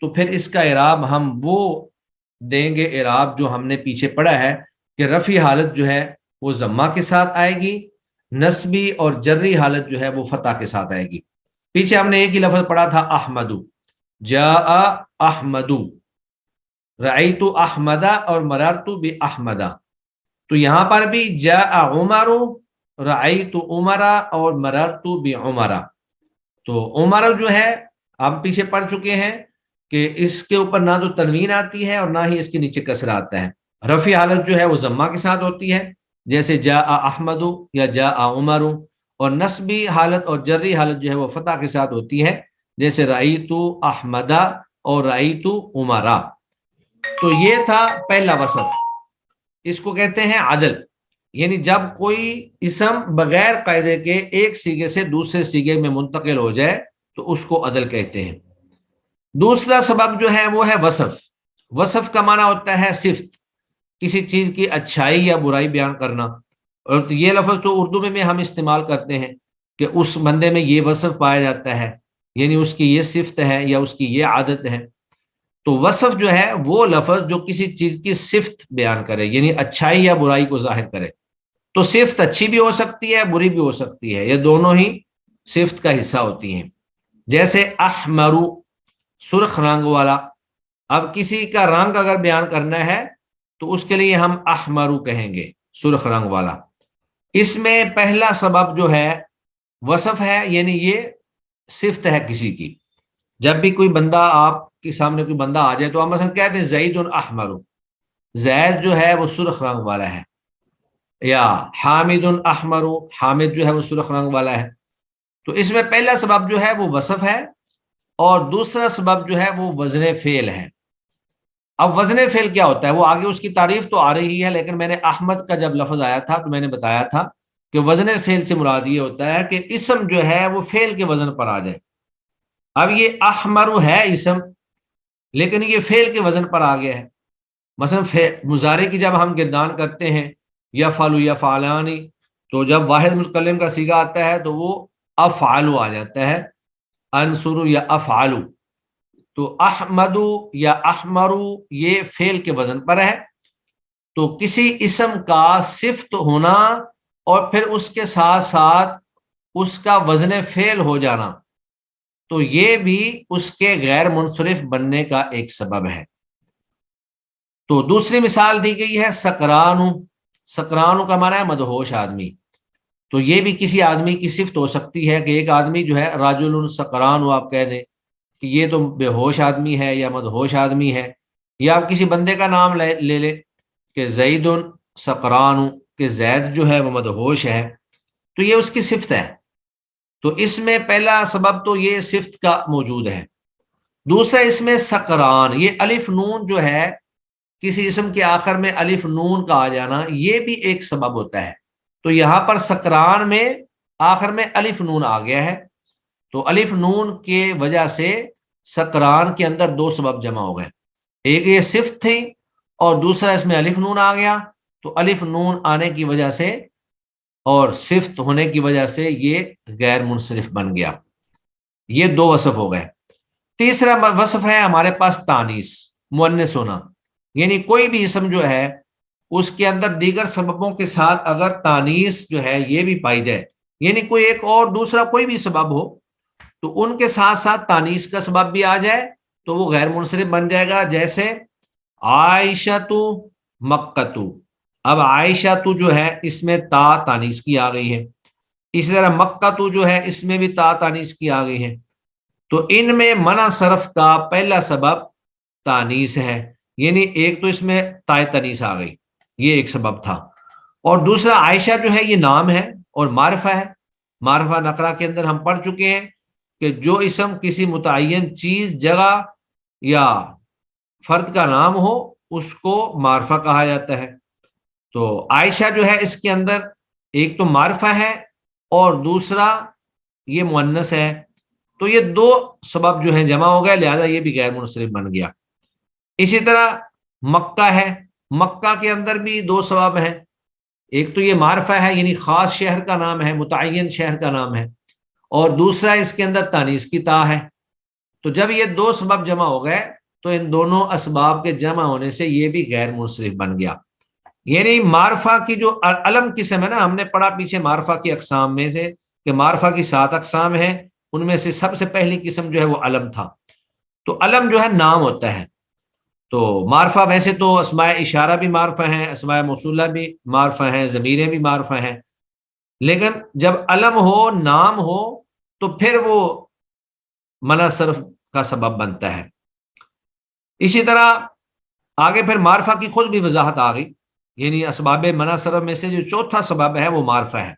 تو پھر اس کا اعراب ہم وہ دیں گے اعراب جو ہم نے پیچھے پڑھا ہے کہ رفعی حالت جو ہے وہ ضمہ کے ساتھ آئے گی، نصبی اور جری حالت جو ہے وہ فتح کے ساتھ آئے گی۔ پیچھے ہم نے ایک ہی لفظ پڑھا تھا احمدو، جاء احمدو، رأیت احمدہ اور مررت باحمدہ، تو یہاں پر بھی جاء عمر، رأیت عمرہ اور مررت بعمرہ۔ تو عمر جو ہے ہم پیچھے پڑھ چکے ہیں کہ اس کے اوپر نہ تو تنوین آتی ہے اور نہ ہی اس کے نیچے کسر آتا ہے، رفع حالت جو ہے وہ ضمہ کے ساتھ ہوتی ہے جیسے جاء احمد یا جاء عمر، اور نصبی حالت اور جری حالت جو ہے وہ فتح کے ساتھ ہوتی ہے جیسے رأیت احمدہ اور رأیت عمرہ۔ تو یہ تھا پہلا وصف، اس کو کہتے ہیں عدل، یعنی جب کوئی اسم بغیر قاعدے کے ایک سیگے سے دوسرے سیگے میں منتقل ہو جائے تو اس کو عدل کہتے ہیں۔ دوسرا سبب جو ہے وہ ہے وصف۔ وصف کا معنی ہوتا ہے صفت، کسی چیز کی اچھائی یا برائی بیان کرنا، اور یہ لفظ تو اردو میں بھی ہم استعمال کرتے ہیں کہ اس بندے میں یہ وصف پایا جاتا ہے، یعنی اس کی یہ صفت ہے یا اس کی یہ عادت ہے۔ تو وصف جو ہے وہ لفظ جو کسی چیز کی صفت بیان کرے، یعنی اچھائی یا برائی کو ظاہر کرے۔ تو صفت اچھی بھی ہو سکتی ہے، بری بھی ہو سکتی ہے، یہ دونوں ہی صفت کا حصہ ہوتی ہیں۔ جیسے احمرو، سرخ رنگ والا، اب کسی کا رنگ اگر بیان کرنا ہے تو اس کے لیے ہم احمرو کہیں گے، سرخ رنگ والا۔ اس میں پہلا سبب جو ہے وصف ہے، یعنی یہ صفت ہے کسی کی۔ جب بھی کوئی بندہ آپ کے سامنے کوئی بندہ آ جائے تو آپ مثلا کہتے ہیں زید احمر، زید جو ہے وہ سرخ رنگ والا ہے، یا حامد احمر، حامد جو ہے وہ سرخ رنگ والا ہے۔ تو اس میں پہلا سبب جو ہے وہ وصف ہے، اور دوسرا سبب جو ہے وہ وزن فعل ہے۔ اب وزن فعل کیا ہوتا ہے وہ آگے اس کی تعریف تو آ رہی ہے، لیکن میں نے احمد کا جب لفظ آیا تھا تو میں نے بتایا تھا کہ وزن فعل سے مراد یہ ہوتا ہے کہ اسم جو ہے وہ فعل کے وزن پر آ جائے۔ اب یہ احمر ہے اسم، لیکن یہ فعل کے وزن پر آ گیا ہے۔ مثلا مضارع کی جب ہم گردان کرتے ہیں یفعل یفعلانی، تو جب واحد متکلم کا صیغہ آتا ہے تو وہ افعل آ جاتا ہے، انصر یا افعل۔ تو احمدو یا احمرو یہ فعل کے وزن پر ہے۔ تو کسی اسم کا صفت ہونا اور پھر اس کے ساتھ ساتھ اس کا وزن فعل ہو جانا، تو یہ بھی اس کے غیر منصرف بننے کا ایک سبب ہے۔ تو دوسری مثال دی گئی ہے سکرانو۔ سکرانو کا معنی ہے مدہوش آدمی، تو یہ بھی کسی آدمی کی صفت ہو سکتی ہے کہ ایک آدمی جو ہے راجل سکرانو آپ کہہ دیں کہ یہ تو بے ہوش آدمی ہے یا مدہوش آدمی ہے، یا آپ کسی بندے کا نام لے لیں کہ زید سکرانو، کہ زید جو ہے وہ مدہوش ہے، تو یہ اس کی صفت ہے۔ تو اس میں پہلا سبب تو یہ صفت کا موجود ہے۔ دوسرا اس میں سکران، یہ الف نون جو ہے کسی اسم کے آخر میں الف نون کا آ جانا، یہ بھی ایک سبب ہوتا ہے۔ تو یہاں پر سکران میں آخر میں الف نون آ گیا ہے، تو الف نون کے وجہ سے سکران کے اندر دو سبب جمع ہو گئے، ایک یہ صفت تھی اور دوسرا اس میں الف نون آ گیا، تو الف نون آنے کی وجہ سے اور صفت ہونے کی وجہ سے یہ غیر منصرف بن گیا۔ یہ دو وصف ہو گئے۔ تیسرا وصف ہے ہمارے پاس تانیث، مؤنث ہونا، یعنی کوئی بھی اسم جو ہے اس کے اندر دیگر سببوں کے ساتھ اگر تانیث جو ہے یہ بھی پائی جائے، یعنی کوئی ایک اور دوسرا کوئی بھی سبب ہو تو ان کے ساتھ ساتھ تانیث کا سبب بھی آ جائے تو وہ غیر منصرف بن جائے گا۔ جیسے عائشۃ مکۃ، اب عائشۃ جو ہے اس میں تا تانیث کی آ گئی ہے، اسی طرح مکۃ جو ہے اس میں بھی تا تانیث کی آ گئی ہے۔ تو ان میں منع صرف کا پہلا سبب تانیث ہے، یعنی ایک تو اس میں تائے تانیث آ گئی، یہ ایک سبب تھا، اور دوسرا عائشہ جو ہے یہ نام ہے اور معرفہ ہے۔ معرفہ نقرہ کے اندر ہم پڑھ چکے ہیں کہ جو اسم کسی متعین چیز، جگہ یا فرد کا نام ہو اس کو معرفہ کہا جاتا ہے۔ تو عائشہ جو ہے اس کے اندر ایک تو معرفہ ہے اور دوسرا یہ مؤنث ہے، تو یہ دو سبب جو ہیں جمع ہو گئے، لہذا یہ بھی غیر منصرف بن گیا۔ اسی طرح مکہ ہے، مکہ کے اندر بھی دو سبب ہیں، ایک تو یہ معرفہ ہے یعنی خاص شہر کا نام ہے، متعین شہر کا نام ہے، اور دوسرا اس کے اندر تانیث کی تا ہے. تو جب یہ دو سبب جمع ہو گئے تو ان دونوں اسباب کے جمع ہونے سے یہ بھی غیر منصرف بن گیا. یعنی معرفہ کی جو علم قسم ہے نا، ہم نے پڑھا پیچھے معرفہ کی اقسام میں سے کہ معرفہ کی 7 اقسام ہیں، ان میں سے سب سے پہلی قسم جو ہے وہ علم تھا. تو علم جو ہے نام ہوتا ہے. تو معرفہ ویسے تو اسماء اشارہ بھی معرفہ ہیں، اسماء موصولہ بھی معرفہ ہیں، ضمیریں بھی معرفہ ہیں، لیکن جب علم ہو، نام ہو، تو پھر وہ منع صرف کا سبب بنتا ہے. اسی طرح آگے پھر معرفہ کی خود بھی وضاحت آ گئی. یعنی اسباب منع صرف میں سے جو چوتھا سبب ہے وہ معرفہ ہے.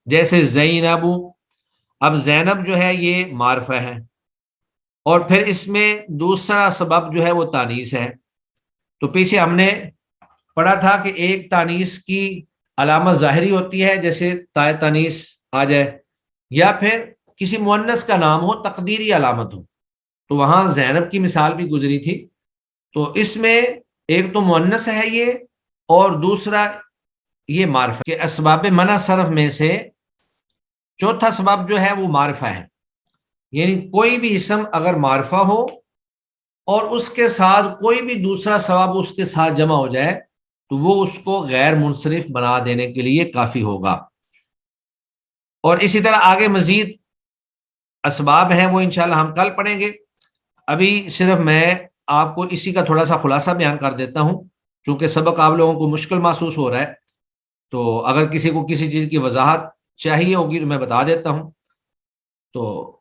جیسے زینب، اب زینب جو ہے یہ معرفہ ہے، اور پھر اس میں دوسرا سبب جو ہے وہ تانیث ہے. تو پیچھے ہم نے پڑھا تھا کہ ایک تانیث کی علامت ظاہری ہوتی ہے، جیسے تائے تانیث آ جائے، یا پھر کسی مؤنث کا نام ہو، تقدیری علامت ہو. تو وہاں زینب کی مثال بھی گزری تھی. تو اس میں ایک تو مؤنث ہے یہ، اور دوسرا یہ معرفہ کہ اسباب منع صرف میں سے چوتھا سبب جو ہے وہ معرفہ ہے. یعنی کوئی بھی اسم اگر معرفہ ہو اور اس کے ساتھ کوئی بھی دوسرا سبب اس کے ساتھ جمع ہو جائے تو وہ اس کو غیر منصرف بنا دینے کے لیے کافی ہوگا. اور اسی طرح آگے مزید اسباب ہیں، وہ انشاءاللہ ہم کل پڑھیں گے. ابھی صرف میں آپ کو اسی کا تھوڑا سا خلاصہ بیان کر دیتا ہوں، چونکہ سبق آپ لوگوں کو مشکل محسوس ہو رہا ہے. تو اگر کسی کو کسی چیز کی وضاحت چاہیے ہوگی تو میں بتا دیتا ہوں. تو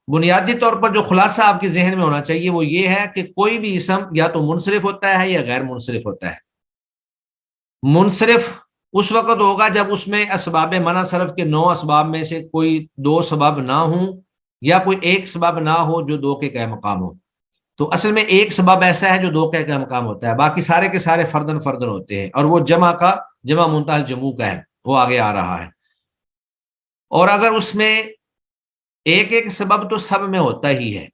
بنیادی طور پر جو خلاصہ آپ کے ذہن میں ہونا چاہیے وہ یہ ہے کہ کوئی بھی اسم یا تو منصرف ہوتا ہے یا غیر منصرف ہوتا ہے. منصرف اس وقت ہوگا جب اس میں اسباب منع صرف کے 9 اسباب میں سے کوئی 2 سبب نہ ہوں، یا کوئی ایک سبب نہ ہو جو 2 کے قائم مقام ہو. تو اصل میں ایک سبب ایسا ہے جو 2 کے قائم مقام ہوتا ہے، باقی سارے کے سارے فردن فردن ہوتے ہیں، اور وہ جمع منتہی الجموع کا ہے، وہ آگے آ رہا ہے. اور اگر اس میں ایک سبب تو سب میں ہوتا ہی ہے،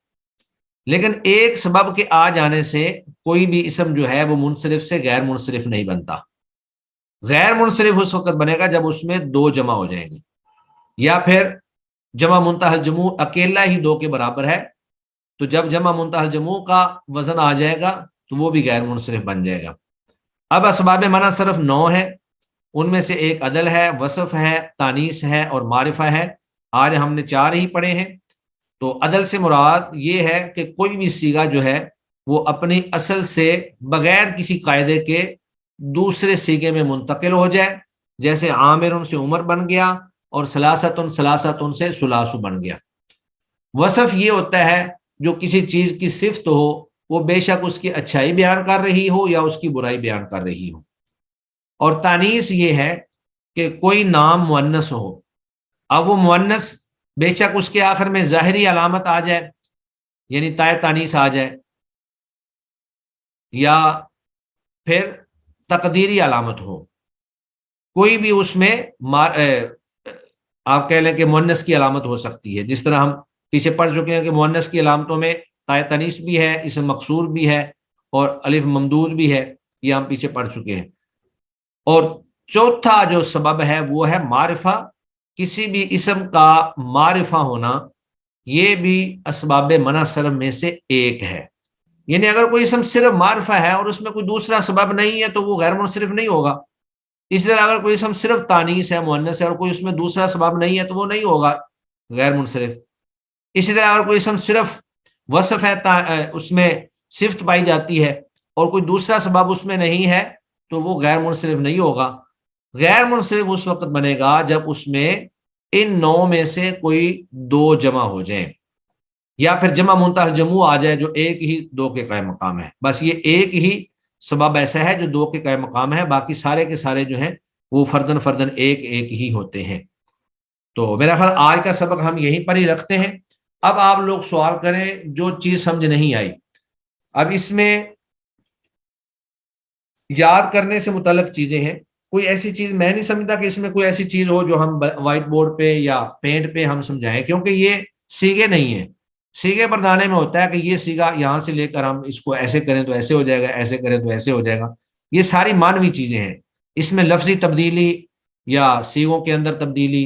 لیکن ایک سبب کے آ جانے سے کوئی بھی اسم جو ہے وہ منصرف سے غیر منصرف نہیں بنتا. غیر منصرف اس وقت بنے گا جب اس میں 2 جمع ہو جائیں گے، یا پھر جمع منتہی الجموع اکیلا ہی 2 کے برابر ہے. تو جب جمع منتہی الجموع کا وزن آ جائے گا تو وہ بھی غیر منصرف بن جائے گا. اب اسباب منع صرف 9 ہے، ان میں سے ایک عدل ہے، وصف ہے، تانیث ہے اور معرفہ ہے. آج ہم نے 4 ہی پڑھے ہیں. تو عدل سے مراد یہ ہے کہ کوئی بھی صیغہ جو ہے وہ اپنی اصل سے بغیر کسی قاعدے کے دوسرے صیغے میں منتقل ہو جائے. جیسے عامر سے عمر بن گیا اور سلاستن سے سلاسو بن گیا. وصف یہ ہوتا ہے جو کسی چیز کی صفت ہو، وہ بے شک اس کی اچھائی بیان کر رہی ہو یا اس کی برائی بیان کر رہی ہو. اور تانیث یہ ہے کہ کوئی نام مؤنث ہو، اب وہ مؤنث بے شک اس کے آخر میں ظاہری علامت آ جائے، یعنی تائے تانیث آ جائے، یا پھر تقدیری علامت ہو. کوئی بھی اس میں آپ کہہ لیں کہ مؤنث کی علامت ہو سکتی ہے، جس طرح ہم پیچھے پڑھ چکے ہیں کہ مؤنث کی علامتوں میں تائے تانیث بھی ہے، اسم مقصور بھی ہے، اور الف ممدود بھی ہے. یہ ہم پیچھے پڑھ چکے ہیں. اور چوتھا جو سبب ہے وہ ہے معرفہ. کسی بھی اسم کا معرفہ ہونا یہ بھی اسباب منع صرف میں سے ایک ہے. یعنی اگر کوئی اسم صرف معرفہ ہے اور اس میں کوئی دوسرا سبب نہیں ہے تو وہ غیر منصرف نہیں ہوگا. اس طرح اگر کوئی اسم صرف تانیث ہے، مؤنث ہے، اور کوئی اس میں دوسرا سبب نہیں ہے تو وہ نہیں ہوگا غیر منصرف. اسی طرح اگر کوئی اسم صرف وصف ہے، اس میں صفت پائی جاتی ہے اور کوئی دوسرا سبب اس میں نہیں ہے تو وہ غیر منصرف نہیں ہوگا. غیر منصرف اس وقت بنے گا جب اس میں ان 9 میں سے کوئی 2 جمع ہو جائیں، یا پھر جمع منتہی الجموع آ جائے جو ایک ہی 2 کے قائم مقام ہے. بس یہ ایک ہی سبب ایسا ہے جو 2 کے قائم مقام ہے، باقی سارے کے سارے جو ہیں وہ فردن فردن ایک ہی ہوتے ہیں. تو میرا خیال آج کا سبق ہم یہیں پر ہی رکھتے ہیں. اب آپ لوگ سوال کریں جو چیز سمجھ نہیں آئی. اب اس میں یاد کرنے سے متعلق چیزیں ہیں. کوئی ایسی چیز میں نہیں سمجھتا کہ اس میں کوئی ایسی چیز ہو جو ہم وائٹ بورڈ پہ یا پینٹ پہ ہم سمجھائیں، کیونکہ یہ سیگے نہیں ہیں. سیگے بردانے میں ہوتا ہے کہ یہ سیگا یہاں سے لے کر ہم اس کو ایسے کریں تو ایسے ہو جائے گا، ایسے کریں تو ایسے ہو جائے گا. یہ ساری معنوی چیزیں ہیں. اس میں لفظی تبدیلی یا سیگوں کے اندر تبدیلی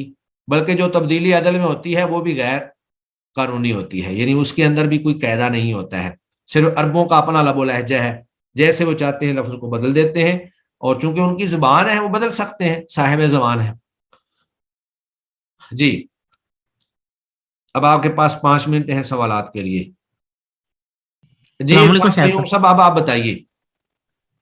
بلکہ جو تبدیلی عدل میں ہوتی ہے وہ بھی غیر قانونی ہوتی ہے، یعنی اس کے اندر بھی کوئی قاعدہ نہیں ہوتا ہے، صرف عربوں کا اپنا لب و لہجہ ہے، جیسے وہ چاہتے ہیں لفظ کو بدل دیتے ہیں، اور چونکہ ان کی زبان ہے وہ بدل سکتے ہیں، صاحب زبان ہے. جی اب آپ کے پاس 5 منٹ ہیں سوالات کے لیے. جی السلام علیکم شیخ فاطمہ صاحب آپ بتائیے.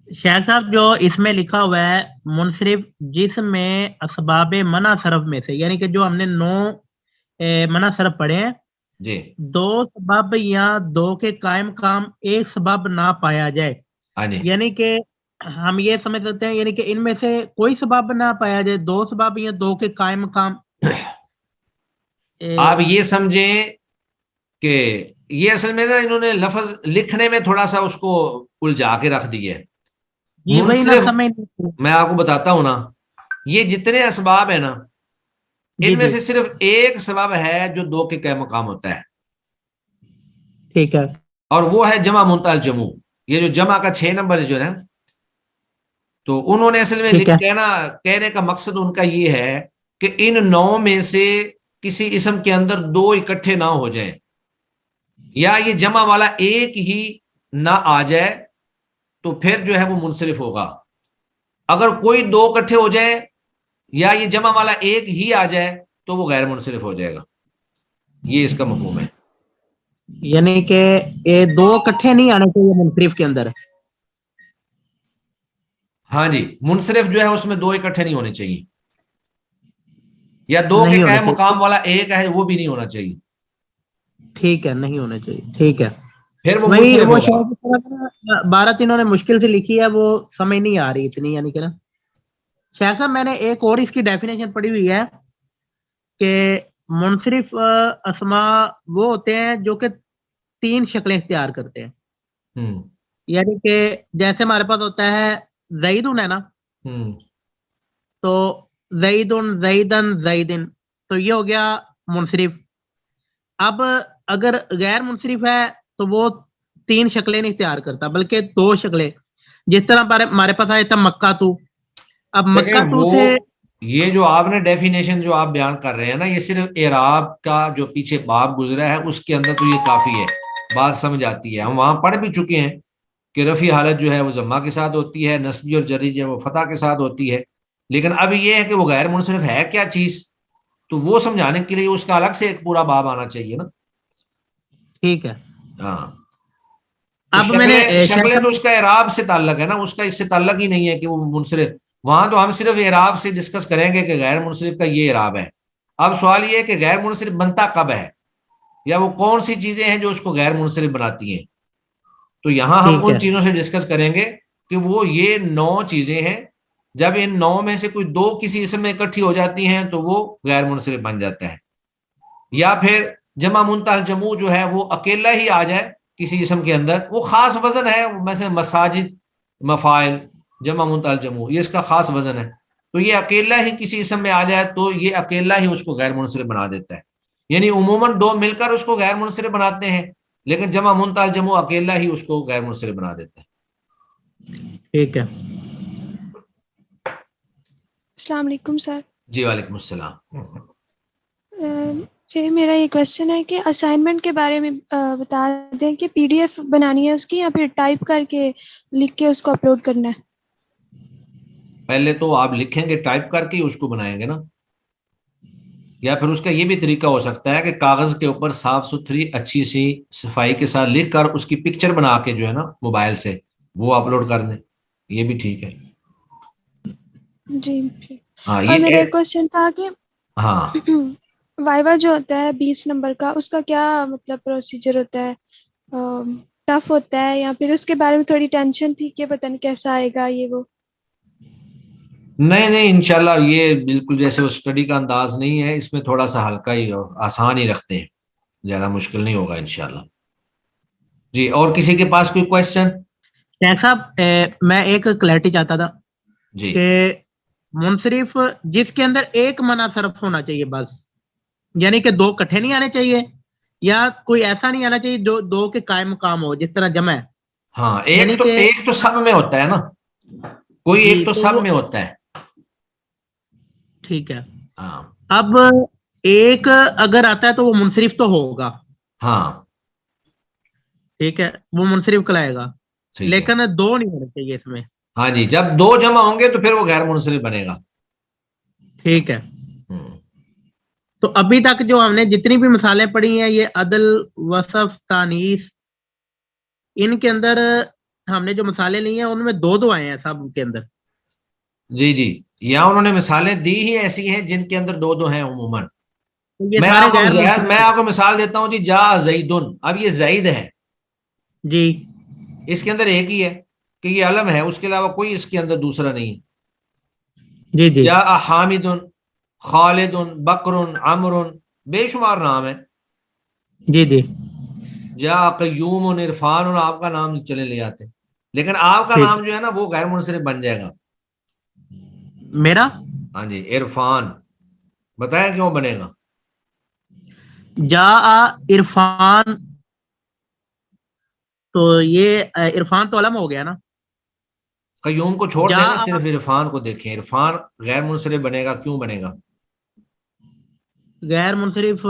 شیخ صاحب جو اس میں لکھا ہوا ہے منصرف جس میں اسباب منع صرف میں سے، یعنی کہ جو ہم نے 9 منع صرف پڑھے ہیں، جی 2 سبب یا 2 کے قائم کام ایک سبب نہ پایا جائے، ہاں جی یعنی کہ ہم یہ سمجھ سکتے ہیں یعنی کہ ان میں سے کوئی سبب نہ پایا جائے، 2 سبب یا 2 کے قائم کام. آپ یہ سمجھیں کہ یہ اصل میں نا انہوں نے لفظ لکھنے میں تھوڑا سا اس کو الجھا کے رکھ دیا ہے. یہ وہی نہ منصرف سمجھ. میں آپ کو بتاتا ہوں نا، یہ جتنے اسباب ہیں نا جی ان میں جی سے صرف ایک سبب ہے جو 2 کے قائم مقام ہوتا ہے، ٹھیک ہے. اور وہ ہے جمع منتہی الجموع. یہ جو جمع کا 6 نمبر جو ہے نا، تو انہوں نے اصل میں ٹھیک ہے کہنے کا مقصد ان کا یہ ہے کہ ان 9 میں سے کسی اسم کے اندر 2 اکٹھے نہ ہو جائیں، یا یہ جمع والا ایک ہی نہ آ جائے تو پھر جو ہے وہ منصرف ہوگا. اگر کوئی 2 اکٹھے ہو جائیں یا یہ جمع والا ایک ہی آ جائے تو وہ غیر منصرف ہو جائے گا. یہ اس کا مفہوم ہے. یعنی کہ یہ 2 اکٹھے نہیں آنے چاہیے منصرف کے اندر. ہاں جی منصرف جو ہے اس میں 2 اکٹھے نہیں ہونے چاہیے، یا 2 کے نہیں ہونے قائم چاہیے. مقام والا ایک ہے وہ بھی نہیں ہونا چاہیے، ٹھیک ہے نہیں ہونے چاہیے. ٹھیک ہے پھر وہ وہی منصرف وہ ہوگا. شاید 12 انہوں نے مشکل سے لکھی ہے، وہ سمجھ نہیں آ رہی اتنی، یعنی کہ نا شیخ صاحب میں نے ایک اور اس کی ڈیفینیشن پڑھی ہوئی ہے کہ منصرف اسما وہ ہوتے ہیں جو کہ 3 شکلیں اختیار کرتے ہیں. یعنی کہ جیسے ہمارے پاس ہوتا ہے زیدن ہے نا، تو زیدن زیدن زیدن، تو یہ ہو گیا منصرف. اب اگر غیر منصرف ہے تو وہ 3 شکلیں نہیں اختیار کرتا بلکہ 2 شکلیں، جس طرح ہمارے پاس آیا تھا مکہ تو. اب مکہ دیکھیں تو وہ سے یہ جو آپ نے ڈیفینیشن جو آپ بیان کر رہے ہیں نا، یہ صرف اعراب کا جو پیچھے باب گزرا ہے اس کے اندر تو یہ کافی ہے، بات سمجھ آتی ہے. ہم وہاں پڑھ بھی چکے ہیں کہ رفع حالت جو ہے وہ ضمہ کے ساتھ ہوتی ہے، نصبی اور جری جو ہے وہ فتح کے ساتھ ہوتی ہے. لیکن اب یہ ہے کہ وہ غیر منصرف ہے کیا چیز، تو وہ سمجھانے کے لیے اس کا الگ سے ایک پورا باب آنا چاہیے نا. ٹھیک ہے. ہاں اب میں نے شکلیں تو اس کا اعراب سے تعلق ہے نا، اس کا اس سے تعلق ہی نہیں ہے کہ وہ منصرف. وہاں تو ہم صرف اعراب سے ڈسکس کریں گے کہ غیر منصرف کا یہ اعراب ہے. اب سوال یہ ہے کہ غیر منصرف بنتا کب ہے، یا وہ کون سی چیزیں ہیں جو اس کو غیر منصرف بناتی ہیں. تو یہاں ہم ٹھیک ہے ان چیزوں سے ڈسکس کریں گے کہ وہ یہ 9 چیزیں ہیں، جب ان 9 میں سے کوئی 2 کسی اسم میں اکٹھی ہو جاتی ہیں تو وہ غیر منصرف بن جاتا ہے، یا پھر جمع منتہی الجموع جو ہے وہ اکیلا ہی آ جائے کسی اسم کے اندر. وہ خاص وزن ہے، مثلا مساجد، مفاعل، جمع منتہی الجموع، یہ اس کا خاص وزن ہے. تو یہ اکیلا ہی کسی اسم میں آ جائے تو یہ اکیلا ہی اس کو غیر منصرف بنا دیتا ہے. یعنی عموماً 2 مل کر اس کو غیر منصرف بناتے ہیں، لیکن جمع منتہی الجموع اکیلا ہی اس کو غیر منصرف بنا دیتا ہے. ٹھیک ہے. السلام علیکم سر. جی وعلیکم السلام. جی میرا یہ کویشچن ہے کہ اسائنمنٹ کے بارے میں بتا دیں کہ پی ڈی ایف بنانی ہے اس کی یا پھر ٹائپ کر کے لکھ کے اس کو اپلوڈ کرنا ہے؟ پہلے تو آپ لکھیں گے ٹائپ کر کے اس کو بنائیں گے نا، یا پھر اس کا یہ بھی طریقہ ہو سکتا ہے کہ کاغذ کے اوپر صاف ستھری اچھی سی صفائی کے ساتھ لکھ کر اس کی پکچر بنا کے جو ہے نا موبائل سے وہ اپلوڈ کر دیں، یہ بھی ٹھیک ہے. جی. ہاں اور میرا یہ ایک کویشچن تھا کہ ہاں وائوا جو ہوتا ہے 20 نمبر کا، اس کا کیا مطلب پروسیجر ہوتا ہے؟ ٹف ہوتا ہے یا پھر اس کے بارے میں تھوڑی ٹینشن تھی کہ پتہ نہیں کیسا آئے گا یہ وہ؟ نہیں انشاءاللہ یہ بالکل جیسے وہ اسٹڈی کا انداز نہیں ہے، اس میں تھوڑا سا ہلکا ہی اور آسان ہی رکھتے ہیں، زیادہ مشکل نہیں ہوگا انشاءاللہ. جی اور کسی کے پاس کوئی کویشچن؟ شیخ صاحب میں ایک کلیئرٹی چاہتا تھا جی کہ منصرف جس کے اندر ایک منع صرف ہونا چاہیے بس، یعنی کہ 2 اکٹھے نہیں آنے چاہیے، یا کوئی ایسا نہیں آنا چاہیے جو 2 کے قائم مقام ہو جس طرح جمع ہے. ہاں یعنی کہ ایک تو سب میں ہوتا ہے نا، کوئی جی ایک تو تو سب وہ میں ہوتا ہے. ٹھیک ہے. ہاں اب ایک اگر آتا ہے تو وہ منصرف تو ہوگا, ہاں ٹھیک ہے, وہ منصرف کلائے گا, ٹھیک ہے. لیکن دو نہیں ہونے چاہیے اس میں. ہاں جی, جب دو جمع ہوں گے تو پھر وہ غیر منصرف بنے گا. ٹھیک ہے, ہوں. تو ابھی تک جو ہم نے جتنی بھی مثالیں پڑھی ہیں یہ عدل, وصف, تانیث, ان کے اندر ہم نے جو مثالیں لی ہیں ان میں دو دو آئے ہیں سب کے اندر. جی جی, یا انہوں نے مثالیں دی ہی ایسی ہیں جن کے اندر دو دو ہیں عموماً. یہ میں سارے غیر منصرف میں آپ کو مثال دیتا ہوں جی, جا زیدن. اب یہ زید ہے, جی اس کے اندر ایک ہی ہے کہ یہ علم ہے, اس کے علاوہ کوئی اس کے اندر دوسرا نہیں. جی جی جا حامد, خالد, بکر, عمر, بے شمار نام ہے. جی جی جا قیوم, عرفان, آپ کا نام چلے لے آتے, لیکن آپ کا ٹھیک, نام جو ہے نا وہ غیر منصرف بن جائے گا. میرا ہاں جی, عرفان, بتائیں کیوں بنے گا؟ جا عرفان, تو یہ عرفان تو علم ہو گیا نا. قیوم کو چھوڑ جا دینا, صرف عرفان کو دیکھیں. عرفان غیر منصرف بنے گا, کیوں بنے گا؟ غیر منصرف,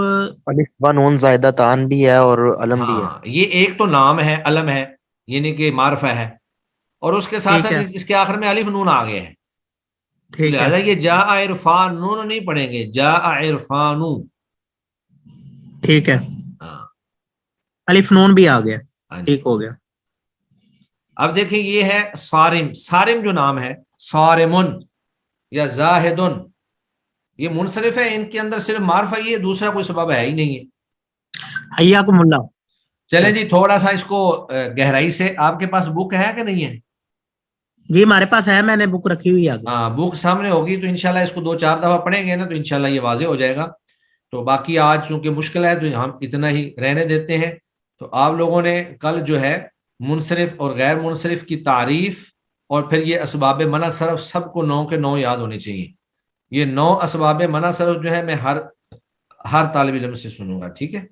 الف و نون زائدہ تان بھی ہے اور علم بھی ہے. ہاں, یہ ایک تو نام ہے, علم ہے, یعنی کہ معرفہ ہے, اور اس کے ساتھ ٹھیک ساتھ ہے اس کے آخر میں الف نون آ گئے ہیں. تو ٹھیک ہے لہٰذا یہ جا عرفان نون نہیں پڑھیں گے, جا عرفان. ٹھیک ہے, ہاں الف نون بھی آ گیا, ہاں جی. ٹھیک ہو گیا. اب دیکھیں یہ ہے صارم. صارم جو نام ہے, صارمن یا زاہدن, یہ منصرف ہے. ان کے اندر صرف معرفہ ہی ہے, دوسرا کوئی سبب ہے ہی نہیں ہے. حیاکم اللہ. چلیں جی, تھوڑا سا اس کو گہرائی سے, آپ کے پاس بک ہے کہ نہیں ہے؟ جی ہمارے پاس ہے, میں نے بک رکھی ہوئی ہے آگے. ہاں, بک سامنے ہوگی تو انشاءاللہ اس کو 2-4 دفعہ پڑھیں گے نا تو انشاءاللہ یہ واضح ہو جائے گا. تو باقی آج چونکہ مشکل ہے تو ہم اتنا ہی رہنے دیتے ہیں. تو آپ لوگوں نے کل جو ہے منصرف اور غیر منصرف کی تعریف اور پھر یہ اسباب منع صرف سب کو 9 کے 9 یاد ہونے چاہیے. یہ 9 اسباب منع صرف جو ہے میں ہر طالب علم سے سنوں گا, ٹھیک ہے؟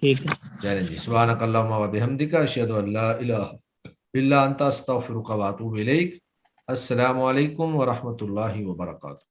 ٹھیک ہے, چلیں جی, سبحانک اللہم و بحمدک, اشہد ان لا الہ الا انت, استغفرک و اتوب الیک. السلام علیکم ورحمۃ اللہ وبرکاتہ.